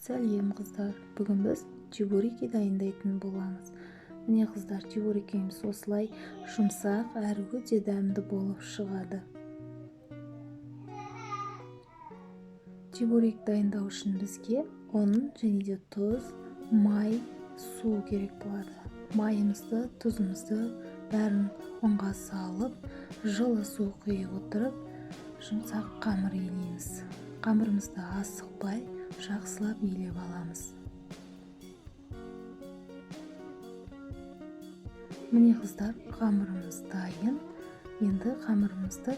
Сәлем қыздар, бүгін біз чебуреки дайындайтын боламыз. Міне қыздар, чебурекimiz осылай жұмсақ әрі өте дәмді болып шығады. Чебурек дайындау үшін бізге ұн және де тұз, май, су керек болады. Майымызды, тұзымызды бәрін ұнға салып, жылы су құйып отырып, жұмсақ қамыр илейміз. Қамырымызды асықпай, жақсылап илеп аламыз. Міне қыздар, қамырымыз дайын. Енді қамырымызды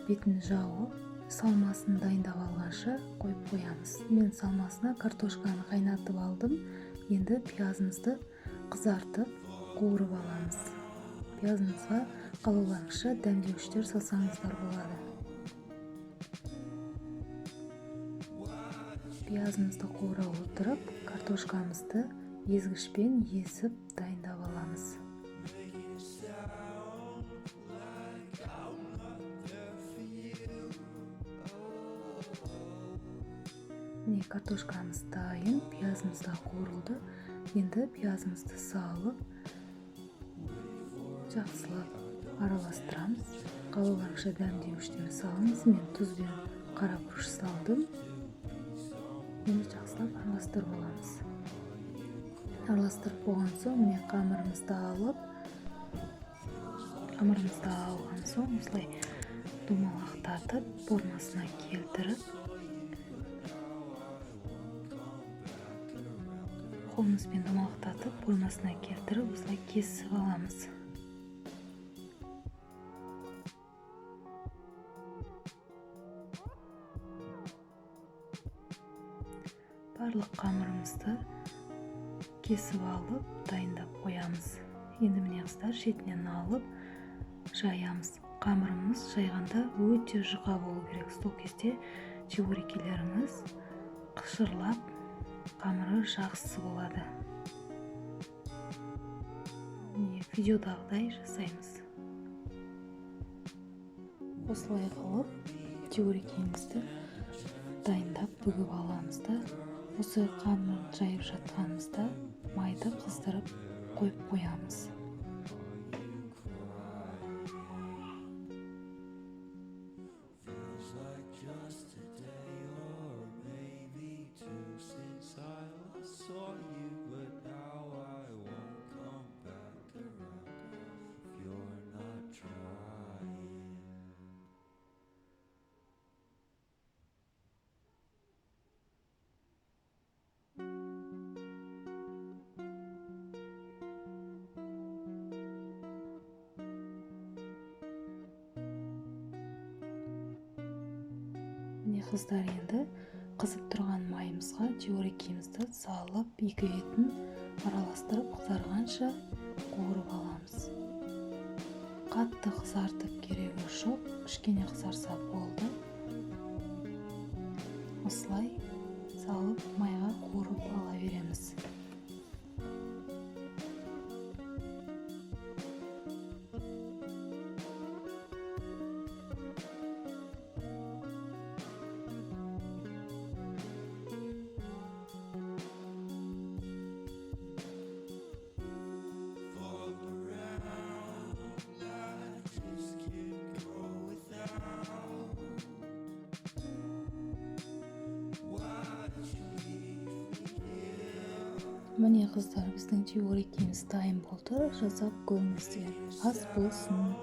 бетін жауып, салмасын дайындап алғанша қойып қоямыз. Мен салмасына картошканы қайнатып алдым. Енді пиязымызды қызартып, қуырып аламыз. Пиязымызға қалауларыңызша дәмдеуіштер салсаңыздар болады. Пиязымызды қуыра отырып, картошкамызды езгішпен езіп дайындап аламыз. Міне картошкамыз дайын, пиязымыз да қуырылды. Енді пиязымызды салып, жақсылап араластырамыз. Қалауларыңызша дәмдеуіштер салыңыз. Мен тұз бен қара бұрыш салдым. Енді жақсылап араластырып аламыз. Араластырып болған соң, міне қамырымызды алған соң, осылай домалақтатып, формасына келтіріп, қолымызбен домалақтатып, формасына келтіріп, осылай кесіп аламыз. Барлық қамырымызды кесіп алып, дайындап қоямыз. Енді міне қыздар, шетінен алып, жаямыз. Қамырымыз жайғанда өте жұқа болу керек. Сол кезде чебурекилеріңіз қышырлап, қамыры жақсы болады. Міне видеодағыдай жасаймыз. Осылай қылып, чебурекимізді дайындап бүгіп аламыз да, осы қамыр жайып жатқанымызда майды қыздырып қойып қоямыз. Міне қыздар, енді қызып тұрған майымызға чебурекимізді салып, екі бетін араластырып, қызарғанша қуырып аламыз. Қатты қызартып керегі жоқ, кішкене қызарса болды. Осылай салып, майға қуырып ала береміз. Міне қыздар, біздің чебурекimiz дайын болды. Жасап көріңіздер. Ас болсын.